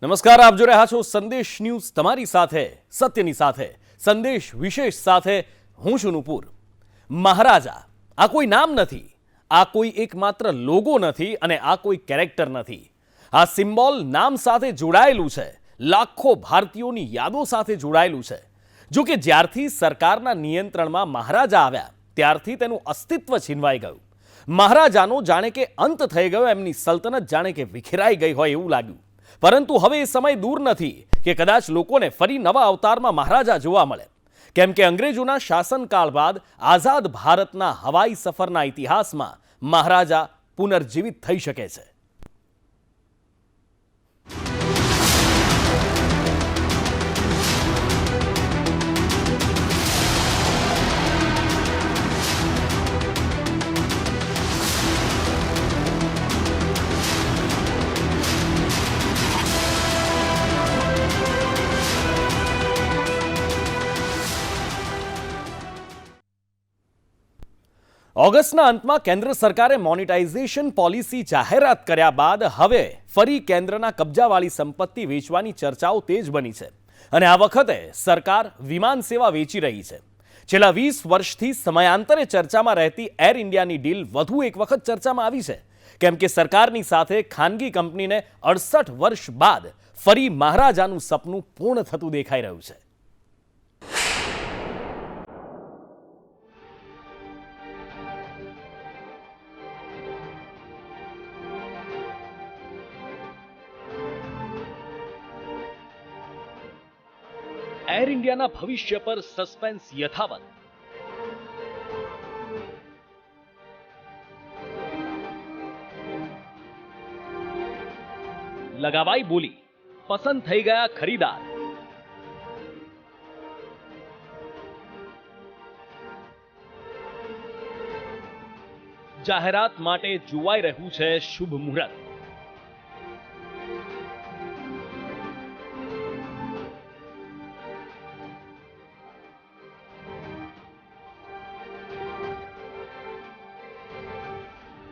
નમસ્કાર, આપ જોઈ રહ્યા છો સંદેશ ન્યૂઝ, તમારી સાથે સત્યની સાથે સંદેશ વિશેષ સાથે હું છું નુપુર। મહારાજા આ કોઈ નામ નથી, આ કોઈ એકમાત્ર લોગો નથી અને આ કોઈ કેરેક્ટર નથી। આ સિમ્બોલ નામ સાથે જોડાયેલું છે, લાખો ભારતીયોની યાદો સાથે જોડાયેલું છે। જો કે જ્યારથી સરકારના નિયંત્રણમાં મહારાજા આવ્યા ત્યારથી તેનું અસ્તિત્વ છીનવાઈ ગયું। મહારાજાનો જાણે કે અંત થઈ ગયો, એમની સલ્તનત જાણે કે વિખેરાઈ ગઈ હોય એવું લાગ્યું। પરંતુ હવે એ સમય દૂર નથી કે કદાચ લોકોને ફરી નવા અવતારમાં મહારાજા જોવા મળે, કેમ કે અંગ્રેજોના શાસનકાળ બાદ આઝાદ ભારતના હવાઈ સફરના ઇતિહાસમાં મહારાજા પુનર્જીવિત થઈ શકે છે। ઓગસ્ટના અંતમાં કેન્દ્ર સરકારે મોનેટાઇઝેશન પોલિસી જાહેરાત કર્યા બાદ હવે ફરી કેન્દ્રના કબજાવાળી સંપત્તિ વેચવાની ચર્ચાઓ તેજ બની છે અને આ વખતે સરકાર વિમાન સેવા વેચી રહી છે। છેલ્લા 20 વર્ષથી સમયાંતરે ચર્ચામાં રહેતી એર ઇન્ડિયાની ડીલ વધુ એક વખત ચર્ચામાં આવી છે, કેમ કે સરકારની સાથે ખાનગી કંપનીને 68 વર્ષ બાદ ફરી મહારાજાનું સપનું પૂર્ણ થતું દેખાઈ રહ્યું છે। એર ઇન્ડિયાના ભવિષ્ય પર સસ્પેન્સ યથાવત। લગાવાઈ બોલી, પસંદ થઈ ગયા ખરીદાર। જાહેરાત માટે જોવાઈ રહ્યું છે શુભ મુહૂર્ત।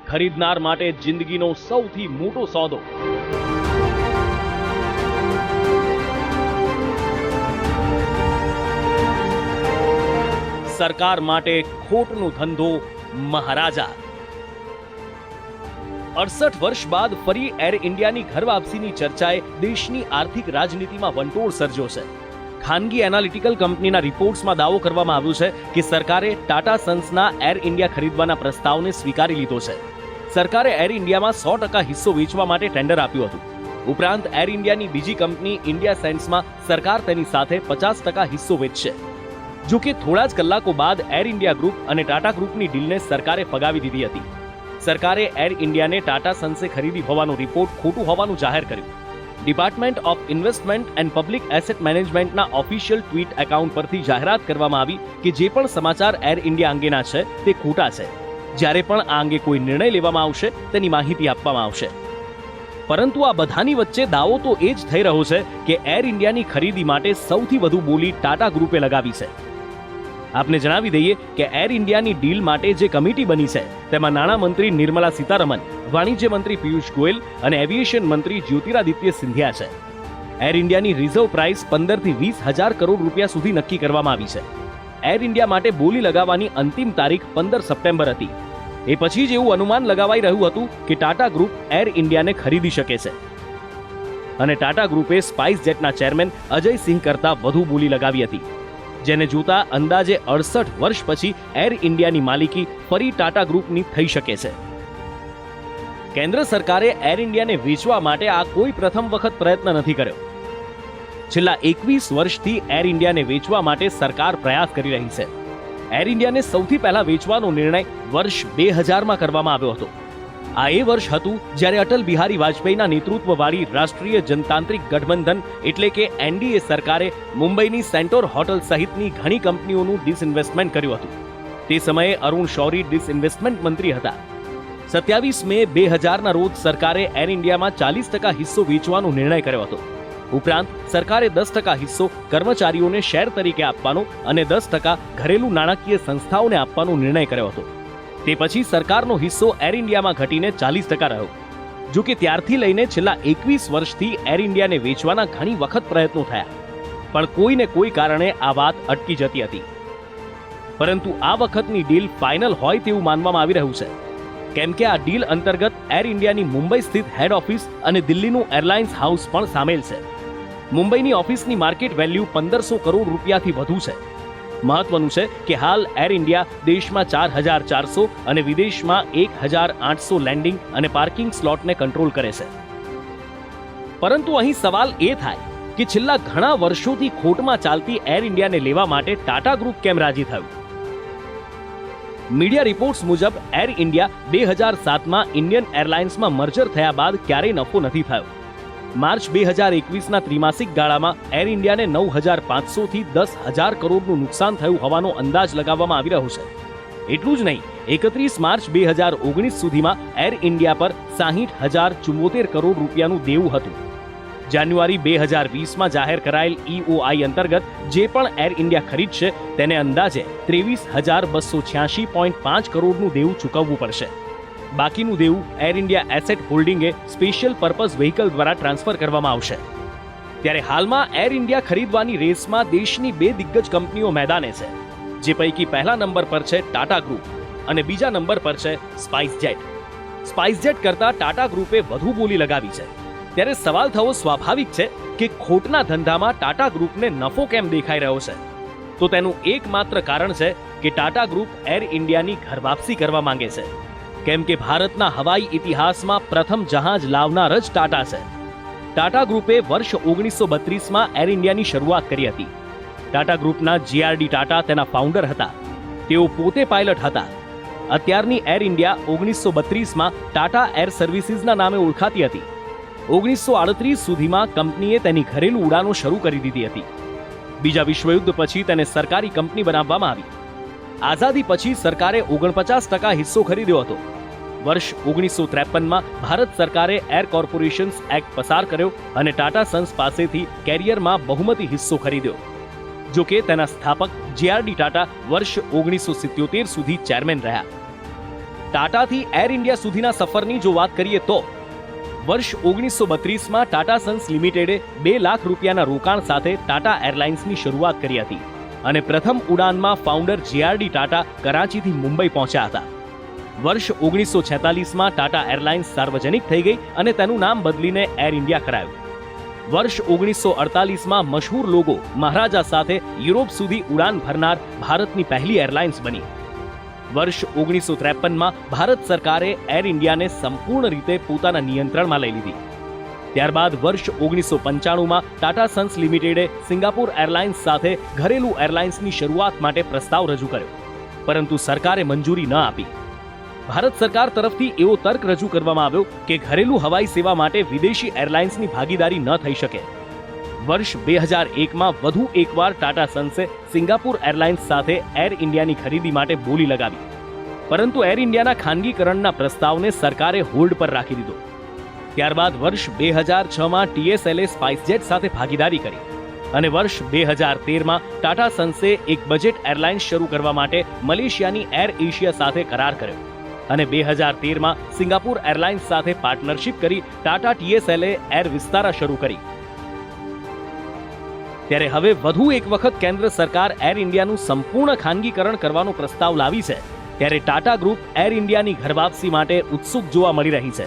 ખરીદનાર માટે જિંદગીનો સૌથી મોટો સોદો। સરકાર માટે ખોટનો ધંધો મહારાજા। 68 વર્ષ બાદ ફરી એર ઇન્ડિયાની ઘર વાપસીની ચર્ચાએ દેશની આર્થિક રાજનીતિમાં વંટોળ સર્જ્યો છે। ખાનગી એનાલિટિકલ કંપનીના રિપોર્ટ્સમાં દાવો કરવામાં આવ્યો છે કે સરકારે ટાટા સન્સના એર ઇન્ડિયા ખરીદવાના પ્રસ્તાવને સ્વીકારી લીધો છે। સરકારે એર ઇન્ડિયામાં 100% હિસ્સો વેચવા માટે ટેન્ડર આપ્યું હતું। ઉપરાંત એર ઇન્ડિયાની બીજી કંપની ઇન્ડિયા સેન્ટ્સમાં સરકાર તેની સાથે 50% હિસ્સો વેચશે। જો કે થોડા જ કલાકો બાદ એર ઇન્ડિયા ગ્રુપ અને ટાટા ગ્રુપની ડીલને સરકારે ફગાવી દીધી હતી। સરકારે એર ઇન્ડિયાને ટાટા સન્સે ખરીદી હોવાનો રિપોર્ટ ખોટું હોવાનું જાહેર કર્યું। Department of investment and public asset મેનેજમેન્ટના ઓફિશિયલ ટ્વીટ એકાઉન્ટ પરથી જાહેરાત કરવામાં આવી કે જે પણ સમાચાર એર ઇન્ડિયા અંગેના છે તે ખોટા છે। જ્યારે પણ આ અંગે કોઈ નિર્ણય લેવામાં આવશે તેની માહિતી આપવામાં આવશે। પરંતુ આ બધાની વચ્ચે દાવો તો એ જ થઈ રહ્યો છે કે એર ઇન્ડિયાની ખરીદી માટે સૌથી વધુ બોલી ટાટા ગ્રુપે લગાવી છે। આપને જણાવી દઈએ કે એર ઇન્ડિયાની ડીલ માટે જે કમિટી બની છે તેમાં નાણામંત્રી નિર્મલા સીતારમન, વાણિજ્ય મંત્રી પિયુષ ગોયલ અને એવિએશન મંત્રી જ્યોતિરાદિત્ય સિંધિયા છે। એર ઇન્ડિયાની રિઝર્વ પ્રાઇસ 15 થી 20 હજાર કરોડ રૂપિયા સુધી નક્કી કરવામાં આવી છે। એર ઇન્ડિયા માટે બોલી લગાવવાની અંતિમ તારીખ 15 સપ્ટેમ્બર હતી। એ પછી જ એવું અનુમાન લગાવાઈ રહ્યું હતું કે ટાટા ગ્રુપ એર ઇન્ડિયાને ખરીદી શકે છે અને ટાટા ગ્રુપે સ્પાઇસ જેટના ચેરમેન અજય સિંહ કરતા વધુ બોલી લગાવી હતી, જેને જોતા અંદાજે 68 વર્ષ પછી એર ઇન્ડિયાની માલિકી ફરી ટાટા ગ્રુપની થઈ શકે છે। કેન્દ્ર સરકારે એર ઇન્ડિયાને વેચવા માટે આ કોઈ પ્રથમ વખત પ્રયત્ન નથી કર્યો। છેલ્લા 21 વર્ષથી એર ઇન્ડિયાને વેચવા માટે સરકાર પ્રયાસ કરી રહી છે। એર ઇન્ડિયાને સૌથી પહેલા વેચવાનો નિર્ણય વર્ષ 2000માં કરવામાં આવ્યો હતો। આ એ વર્ષ હતું જ્યારે અટલ બિહારી વાજપેયીના નેતૃત્વવાળી રાષ્ટ્રીય જનતાંત્રિક ગઠબંધન એટલે કે એનડીએ સરકારે મુંબઈની સેન્ટોર હોટલ સહિતની ઘણી કંપનીઓનું ડિસઇન્વેસ્ટમેન્ટ કર્યું હતું। તે સમયે અરુણ શૌરી ડિસઇન્વેસ્ટમેન્ટ મંત્રી હતા। 27 મે 2000ના રોજ સરકારે એર ઇન્ડિયામાં 40% હિસ્સો વેચવાનો નિર્ણય કર્યો હતો। ઉપરાંત સરકારે 10% હિસ્સો કર્મચારીઓને શેર તરીકે આપવાનો અને 10% ઘરેલું નાણાકીય સંસ્થાઓને આપવાનો નિર્ણય કર્યો હતો। તે પછી સરકારનો હિસ્સો એર ઇન્ડિયામાં ઘટીને 40% રહ્યો। જો કે ત્યારથી લઈને છેલ્લા 21 વર્ષથી એર ઇન્ડિયાને વેચવાના ઘણી વખત પ્રયત્નો થયા, પણ કોઈને કોઈ કારણે આ વાત અટકી જતી હતી. પરંતુ આ વખતની ડીલ ફાઇનલ હોય તેવું માનવામાં આવી રહ્યું છે, કેમ કે આ ડીલ અંતર્ગત એર ઇન્ડિયાની મુંબઈ સ્થિત હેડ ઓફિસ અને દિલ્હીનું એરલાઇન્સ હાઉસ પણ સામેલ છે. મુંબઈની ઓફિસની માર્કેટ વેલ્યુ 1500 કરોડ રૂપિયાથી વધુ છે. મહત્વનું છે કે હાલ એર ઇન્ડિયા દેશમાં 4400 અને વિદેશમાં 1800 લેન્ડિંગ અને પાર્કિંગ સ્લોટને કંટ્રોલ કરે છે. પરંતુ અહીં સવાલ એ થાય કે છેલ્લા ઘણા વર્ષોથી ખોટમાં ચાલતી એર ઇન્ડિયાને લેવા માટે ટાટા ગ્રુપ કેમ રાજી થયું? મીડિયા રિપોર્ટ્સ મુજબ એર ઇન્ડિયા 2007માં ઇન્ડિયન એરલાઇન્સમાં મર્જર થયા બાદ ક્યારેય નફો નથી થયો. માર્ચ 2021ના ત્રિમાસિક ગાળામાં એર ઇન્ડિયાને 9500 થી 10,000 કરોડનું નુકસાન થયું હોવાનો અંદાજ લગાવવામાં આવી રહ્યો છે. એટલું જ નહીં, 31 માર્ચ 2019 સુધીમાં એર ઇન્ડિયા પર 60,074 કરોડ રૂપિયાનું દેવું હતું. જાન્યુઆરી 2020માં જાહેર કરાયેલ EOI અંતર્ગત જે પણ એર ઇન્ડિયા ખરીદશે તેને અંદાજે 23,286.5 કરોડનું દેવું ચૂકવવું પડશે. બાકીનું દેવું એર ઇન્ડિયા એસેટ હોલ્ડિંગે સ્પેશિયલ પર્પઝ વ્હીકલ દ્વારા ટ્રાન્સફર કરવામાં આવશે. ત્યારે હાલમાં એર ઇન્ડિયા ખરીદવાની રેસમાં દેશની બે દિગ્ગજ કંપનીઓ મેદાને છે, જે પૈકી પહેલા નંબર પર છે ટાટા ગ્રુપ અને બીજા નંબર પર છે સ્પાઇસજેટ. સ્પાઇસજેટ કરતા ટાટા ગ્રુપે વધુ બોલી લગાવી છે. ત્યારે સવાલ થવો સ્વાભાવિક છે કે ખોટના ધંધામાં ટાટા ગ્રુપને નફો કેમ દેખાઈ રહ્યો છે? તો તેનું એકમાત્ર કારણ છે કે ટાટા ગ્રુપ એર ઇન્ડિયાની ઘર વાપસી કરવા માંગે છે, કેમ કે ભારતના હવાઈ ઇતિહાસમાં પ્રથમ જહાજ લાવનાર જ ટાટા છે. ટાટા ગ્રુપે વર્ષ 1932માં એર ઇન્ડિયાની શરૂઆત કરી હતી. ટાટા ગ્રુપના GRD ટાટા તેના ફાઉન્ડર હતા. તેઓ પોતે પાયલટ હતા. અત્યારની એર ઇન્ડિયા 1932માં ટાટા એર સર્વિસીસના નામે ઓળખાતી હતી. 1938 સુધીમાં કંપનીએ તેની ઘરેલું ઉડાનો શરૂ કરી દીધી હતી. બીજા વિશ્વયુદ્ધ પછી તેને સરકારી કંપની બનાવવામાં આવી. આઝાદી પછી સરકારે 49% હિસ્સો ખરીદ્યો હતો. વર્ષ 1953માં ભારત સરકારે એર કોર્પોરેશન્સ એક્ટ પસાર કર્યો અને ટાટા સન્સ પાસેથી કેરિયરમાં બહુમતી હિસ્સો ખરીદ્યો. જો કે તેના સ્થાપક GRD ટાટા વર્ષ 1977 સુધી ચેરમેન રહ્યા. ટાટાથી એર ઇન્ડિયા સુધીના સફરની જો વાત કરીએ તો વર્ષ 1932માં ટાટા સન્સ લિમિટેડે 2 લાખ રૂપિયાના રોકાણ સાથે ટાટા એરલાઇન્સની શરૂઆત કરી હતી અને પ્રથમ ઉડાનમાં ફાઉન્ડર GRD ટાટા કરાચીથી મુંબઈ પહોંચ્યા હતા. વર્ષ 1946માં ટાટા એરલાઇન્સ સાર્વજનિક થઈ ગઈ અને તેનું નામ બદલીને એર ઇન્ડિયા કરાયું. વર્ષ 1948માં મશહૂર લોગો મહારાજા સાથે યુરોપ સુધી ઉડાન ભરનાર ભારતની પહેલી એરલાઇન્સ બની. વર્ષ 1953માં ભારત સરકારે એર ઇન્ડિયાને સંપૂર્ણ રીતે પોતાના નિયંત્રણમાં લઈ લીધી. ત્યારબાદ વર્ષ 1995માં ટાટા સન્સ લિમિટેડે સિંગાપોર એરલાઇન્સ સાથે ઘરેલું એરલાઇન્સની શરૂઆત માટે પ્રસ્તાવ રજૂ કર્યો, પરંતુ સરકારે મંજૂરી ન આપી. ભારત સરકાર તરફથી એવો તર્ક રજૂ કરવામાં આવ્યો કે ઘરેલું હવાઈ સેવા માટે વિદેશી એરલાઇન્સની ભાગીદારી ન થઈ શકે. વર્ષ 2001માં વધુ એકવાર ટાટા સન્સે સિંગાપોર એરલાઇન્સ સાથે એર ઇન્ડિયાની ખરીદી માટે બોલી લગાવી, પરંતુ એર ઇન્ડિયાના ખાનગીકરણના પ્રસ્તાવને સરકારે હોલ્ડ પર રાખી દીધો. ત્યારબાદ વર્ષ 2006માં TSLએ સ્પાઇસજેટ સાથે ભાગીદારી કરી અને વર્ષ 2013માં ટાટા સન્સે એક બજેટ એરલાઇન્સ શરૂ કરવા માટે મલેશિયાની એર એશિયા સાથે કરાર કર્યો અને 2013માં સિંગાપોર એરલાઇન્સ સાથે પાર્ટનરશિપ કરી ટાટા TSLએ એર વિસ્તારા શરૂ કરી. ત્યારે હવે વધુ એક વખત કેન્દ્ર સરકાર એર ઇન્ડિયાનું સંપૂર્ણ ખાનગીકરણ કરવાનો પ્રસ્તાવ લાવી છે. ત્યારે ટાટા ગ્રુપ એર ઇન્ડિયાની ઘર વાપસી માટે ઉત્સુક જોવા મળી રહી છે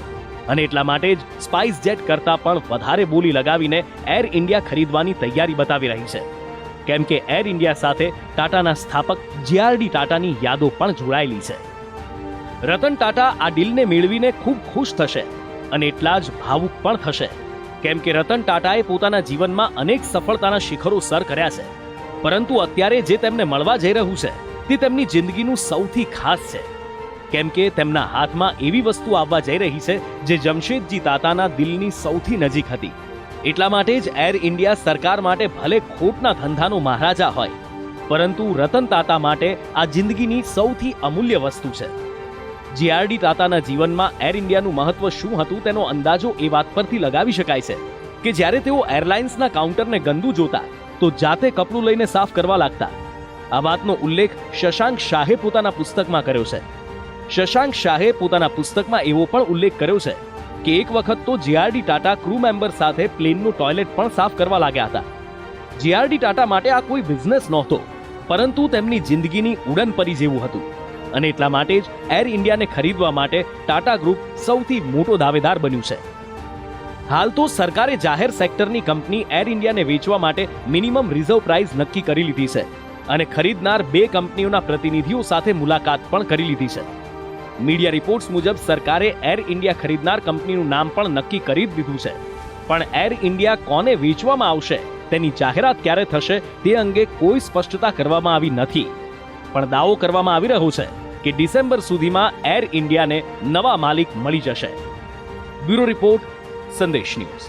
અને એટલા માટે જ સ્પાઇસજેટ કરતાં પણ વધારે બોલી લગાવીને એર ઇન્ડિયા ખરીદવાની તૈયારી બતાવી રહી છે, કેમ કે એર ઇન્ડિયા સાથે ટાટાના સ્થાપક GRD ટાટાની યાદો પણ જોડાયેલી છે. રતન ટાટા આ ડીલને મેળવીને ખૂબ ખુશ થશે અને એટલા જ ભાવુક પણ થશે, કેમ કે રતન ટાટાએ પોતાના જીવનમાં અનેક સફળતાના શિખરો સર કર્યા છે, પરંતુ અત્યારે જે તેમને મળવા જઈ રહ્યું છે તે તેમની જિંદગીનું સૌથી ખાસ છે, કેમ કે તેમના હાથમાં એવી વસ્તુ આવવા જઈ રહી છે જે જમશેદજી તાતાના દિલની સૌથી નજીક હતી. એટલા માટે જ એર ઇન્ડિયા સરકાર માટે ભલે ખોટના ધંધાનો મહારાજા હોય, પરંતુ રતન તાતા માટે આ જિંદગીની સૌથી અમૂલ્ય વસ્તુ છે. GRD ટાટાના જીવનમાં એર ઇન્ડિયાનું મહત્વ શું હતું તેનો અંદાજો એ વાત પરથી લગાવી શકાય છે કે જ્યારે તેઓ એરલાઇન્સના કાઉન્ટરને ગંદુ જોતા તો જાતે કપડું લઈને સાફ કરવા લાગતા. આ વાતનો ઉલ્લેખ શશાંક શાહે પોતાના પુસ્તકમાં કર્યો છે. શશાંક શાહે પોતાના પુસ્તકમાં એવો પણ ઉલ્લેખ કર્યો છે કે એક વખત તો જેઆરડી ટાટા ક્રૂ મેમ્બર સાથે પ્લેનનું ટોયલેટ પણ સાફ કરવા લાગ્યા હતા. જેઆરડી ટાટા માટે આ કોઈ બિઝનેસ નહોતો, પરંતુ તેમની જિંદગીની ઉડનપરી જેવું હતું, અને એટલા માટે જ એર ઇન્ડિયાને ખરીદવા માટે ટાટા ગ્રુપ સૌથી મોટો દાવેદાર બન્યું છે. હાલ તો સરકારે જાહેર સેક્ટરની કંપની એર ઇન્ડિયાને વેચવા માટે મિનિમમ રિઝર્વ પ્રાઇસ નક્કી કરી લીધી છે, અને ખરીદનાર 2 કંપનીઓના પ્રતિનિધિઓ સાથે મુલાકાત પણ કરી લીધી છે. મીડિયા રિપોર્ટ્સ મુજબ સરકારે એર ઇન્ડિયા ખરીદનાર કંપનીનું નામ પણ નક્કી કરી જ દીધું છે, પણ એર ઇન્ડિયા કોને વેચવામાં આવશે તેની જાહેરાત ક્યારે થશે તે અંગે કોઈ સ્પષ્ટતા કરવામાં આવી નથી. પણ દાવો કરવામાં આવી રહ્યો છે કે ડિસેમ્બર સુધીમાં એર ઇન્ડિયાને નવા માલિક મળી જશે. બ્યુરો રિપોર્ટ, સંદેશ ન્યૂઝ.